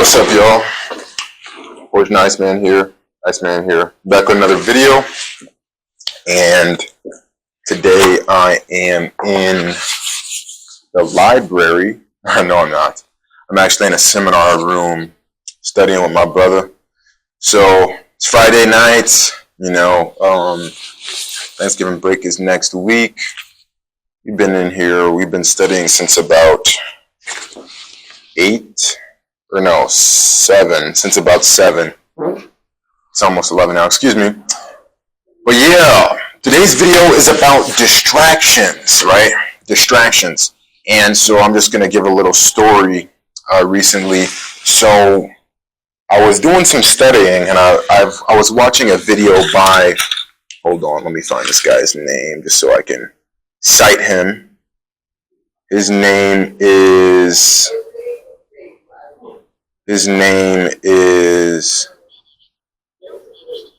What's up, y'all? Fortune Iceman here. Back with another video. And today I am in the library. No, I'm not. I'm actually in a seminar room studying with my brother. So it's Friday night. Thanksgiving break is next week. We've been in here. We've been studying since about 7. Since about 7. It's almost 11 now, excuse me. But yeah, today's video is about distractions, right? Distractions. And so I'm just going to give a little story recently. So I was doing some studying and I was watching a video by, hold on, let me find this guy's name just so I can cite him. His name is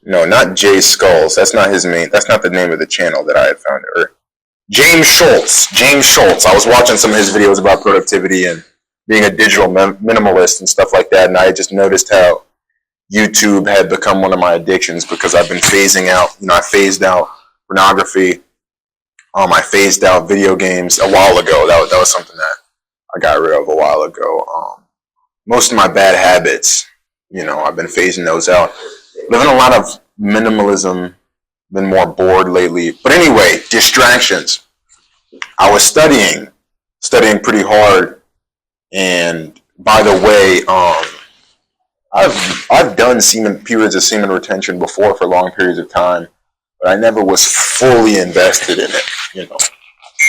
no, not Jay Skulls. That's not his name. That's not the name of the channel that I had found. Or James Schultz. I was watching some of his videos about productivity and being a digital minimalist and stuff like that, and I just noticed how YouTube had become one of my addictions because I've been phasing out. I phased out pornography. I phased out video games a while ago. That was something that I got rid of a while ago. Most of my bad habits, I've been phasing those out. Living a lot of minimalism, been more bored lately. But anyway, distractions. I was studying pretty hard. And by the way, I've done periods of semen retention before for long periods of time, but I never was fully invested in it.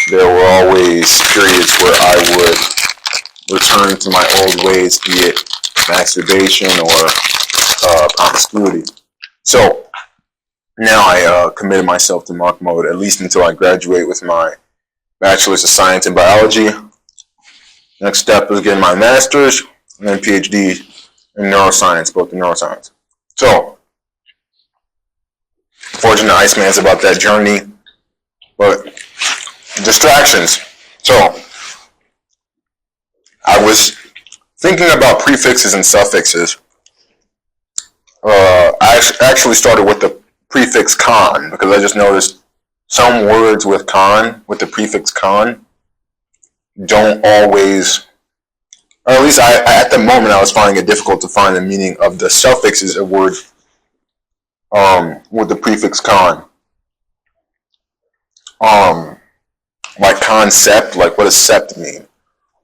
There were always periods where I would return to my old ways, be it masturbation or promiscuity. So now I committed myself to monk mode, at least until I graduate with my Bachelor's of Science in Biology. Next step is getting my master's and then PhD in neuroscience, both in neuroscience. So, fortunate Iceman's about that journey, but distractions. So, I was thinking about prefixes and suffixes. I actually started with the prefix con because I just noticed some words with the prefix con, don't always, or at least at the moment I was finding it difficult to find the meaning of the suffixes of words with the prefix con. Like concept, like what does sept mean?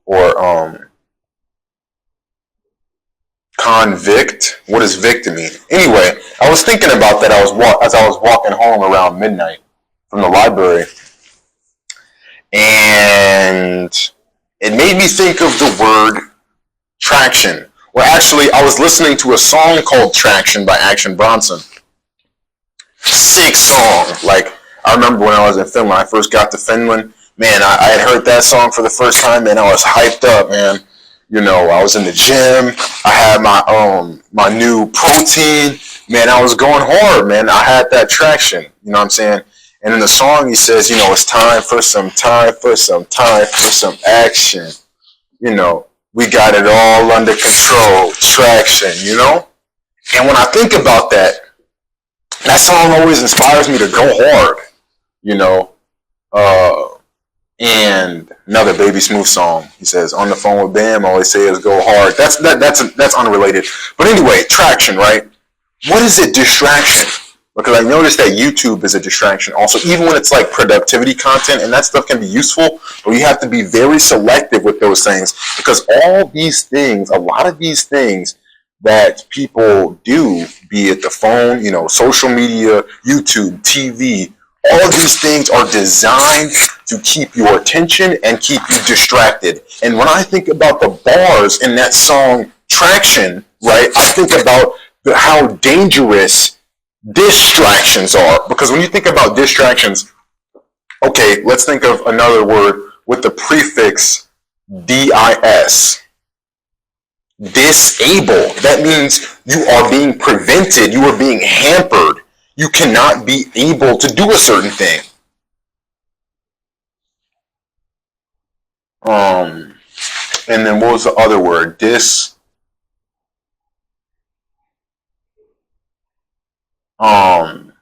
Or convict, what does vict mean? Anyway, I was thinking about that as I was walking home around midnight from the library, and it made me think of the word traction. Well, actually, I was listening to a song called Traction by Action Bronson. Sick song. Like, I remember when I was in Finland, when I first got to Finland, man, I had heard that song for the first time, and I was hyped up, man. I was in the gym. I had my new protein. Man, I was going hard, man. I had that traction. You know what I'm saying? And in the song, he says, it's time for some action. We got it all under control. Traction, And when I think about that song always inspires me to go hard, And another Baby Smooth song. He says, on the phone with Bam, all they say is go hard. That's unrelated. But anyway, traction, right? What is it? Distraction. Because I noticed that YouTube is a distraction also, even when it's like productivity content, and that stuff can be useful, but you have to be very selective with those things, because a lot of these things that people do, be it the phone, social media, YouTube, TV, all of these things are designed to keep your attention and keep you distracted. And when I think about the bars in that song, Traction, right, I think about how dangerous distractions are. Because when you think about distractions, okay, let's think of another word with the prefix DIS. Disable. That means you are being prevented, you are being hampered. You cannot be able to do a certain thing. And then what was the other word? Um,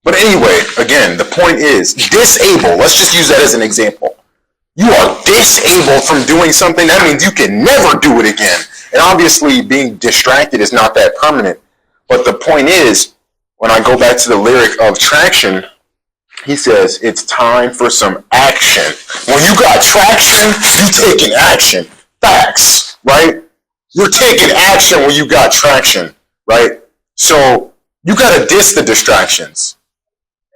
but anyway, again, the point is disable. Let's just use that as an example. You are disabled from doing something. That means you can never do it again. And obviously, being distracted is not that permanent. But the point is, when I go back to the lyric of Traction, he says, it's time for some action. When you got traction, you taking action. Facts, right? You're taking action when you got traction, right? So you got to diss the distractions.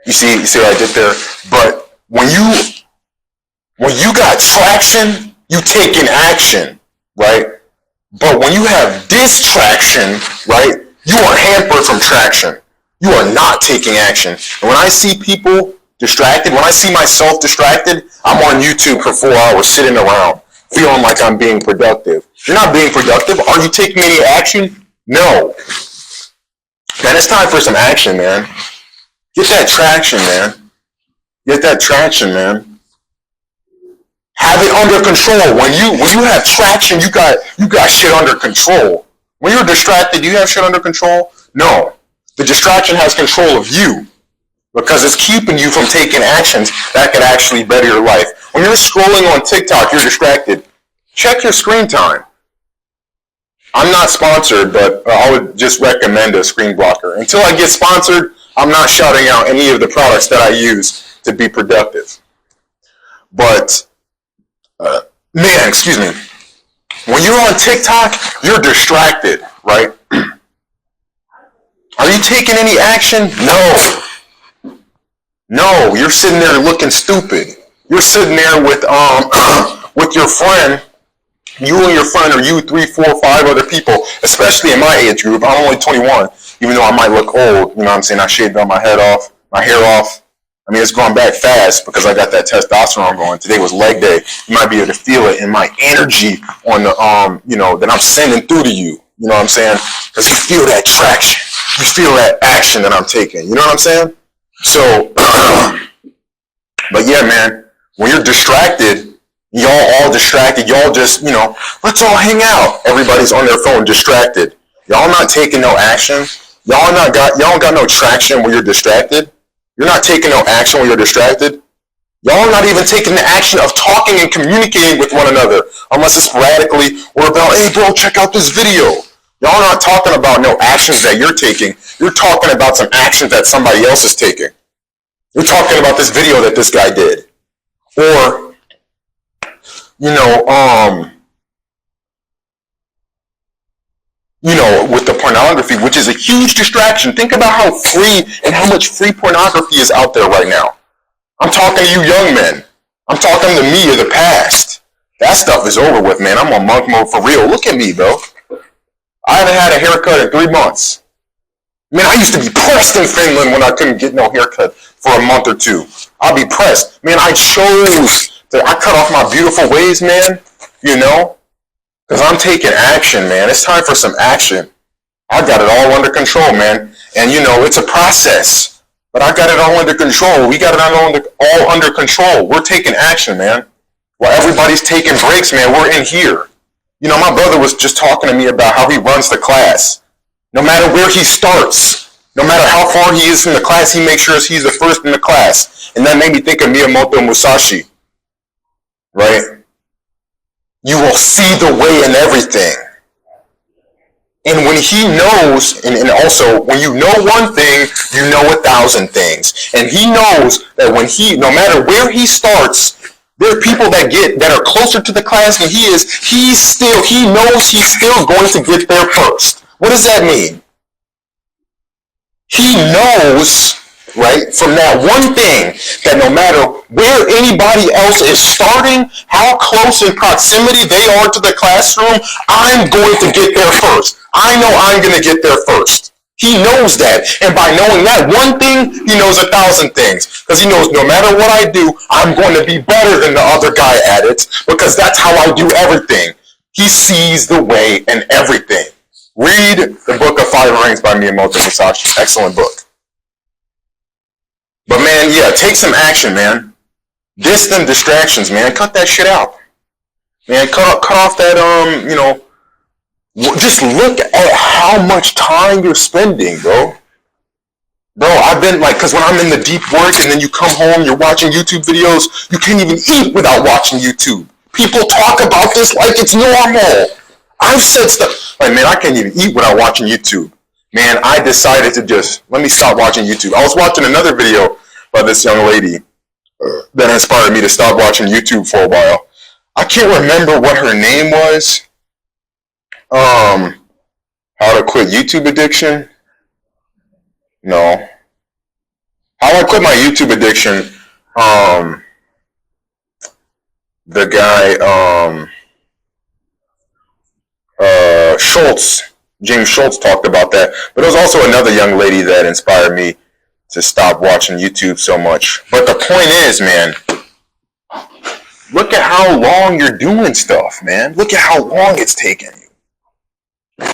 You see what I did there? But when you got traction, you taking action, right? But when you have distraction, right, you are hampered from traction. You are not taking action. And when I see people distracted, when I see myself distracted, I'm on YouTube for 4 hours sitting around, feeling like I'm being productive. You're not being productive. Are you taking any action? No. Man, it's time for some action, man. Get that traction, man. Get that traction, man. Have it under control. When you have traction, you got shit under control. When you're distracted, do you have shit under control? No. The distraction has control of you because it's keeping you from taking actions that could actually better your life. When you're scrolling on TikTok, you're distracted. Check your screen time. I'm not sponsored, but I would just recommend a screen blocker. Until I get sponsored, I'm not shouting out any of the products that I use to be productive. But, man, excuse me. When you're on TikTok, you're distracted, right? Are you taking any action? No. No, you're sitting there looking stupid. You're sitting there with with your friend. You and your friend, or you, 3, 4, 5 other people, especially in my age group. I'm only 21, even though I might look old. You know what I'm saying? I shaved all my hair off. I mean, it's going back fast because I got that testosterone going. Today was leg day. You might be able to feel it in my energy on the, that I'm sending through to you. You know what I'm saying? Because you feel that traction. You feel that action that I'm taking. You know what I'm saying? So, but yeah, man, when you're distracted, y'all all distracted. Y'all just, let's all hang out. Everybody's on their phone distracted. Y'all not taking no action. Y'all don't got no traction when you're distracted. You're not taking no action when you're distracted. Y'all not even taking the action of talking and communicating with one another unless it's sporadically or about, hey, bro, check out this video. Y'all not talking about no actions that you're taking. You're talking about some actions that somebody else is taking. You're talking about this video that this guy did. Or, with the pornography, which is a huge distraction. Think about how free and how much free pornography is out there right now. I'm talking to you young men. I'm talking to me of the past. That stuff is over with, man. I'm on monk mode for real. Look at me, bro. I haven't had a haircut in 3 months. Man, I used to be pressed in Finland when I couldn't get no haircut for a month or two. I'll be pressed. Man, I cut off my beautiful waves, man, because I'm taking action, man. It's time for some action. I got it all under control, man. And, it's a process. But I got it all under control. We got it all under control. We're taking action, man. While everybody's taking breaks, man, we're in here. My brother was just talking to me about how he runs the class. No matter where he starts, no matter how far he is from the class, he makes sure he's the first in the class. And that made me think of Miyamoto Musashi, right? You will see the way in everything. And when he knows, and also when you know one thing, you know 1,000 things. And he knows that no matter where he starts, there are people that are closer to the class than he is. He knows he's still going to get there first. What does that mean? He knows, right, from that one thing, that no matter where anybody else is starting, how close in proximity they are to the classroom, I'm going to get there first. I know I'm going to get there first. He knows that. And by knowing that one thing, he knows 1,000 things. Because he knows no matter what I do, I'm going to be better than the other guy at it. Because that's how I do everything. He sees the way in everything. Read the book of 5 Rings by Miyamoto Musashi. Excellent book. But man, yeah, take some action, man. Diss them distractions, man. Cut that shit out. Man, cut off that, just look at how much time you're spending, bro. Bro, I've been like, because when I'm in the deep work and then you come home, you're watching YouTube videos, you can't even eat without watching YouTube. People talk about this like it's normal. I've said stuff like, man, I can't even eat without watching YouTube. Man, I decided to just let me stop watching YouTube. I was watching another video by this young lady that inspired me to stop watching YouTube for a while. I can't remember what her name was. How to quit YouTube addiction? No. How I quit my YouTube addiction? The guy, Schultz, James Schultz talked about that. But there was also another young lady that inspired me to stop watching YouTube so much. But the point is, man, look at how long you're doing stuff, man. Look at how long it's taken you.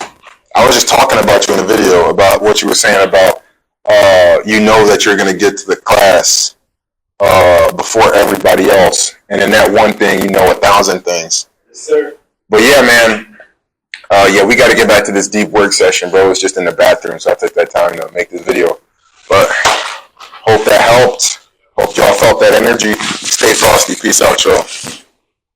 I was just talking about you in a video about what you were saying about you know that you're going to get to the class before everybody else. And in that one thing, you know 1,000 things. Yes, sir. But yeah, man. Yeah, we got to get back to this deep work session, bro. It's just in the bathroom, so I took that time to make this video. But hope that helped. Hope y'all felt that energy. Stay frosty. Peace out, y'all.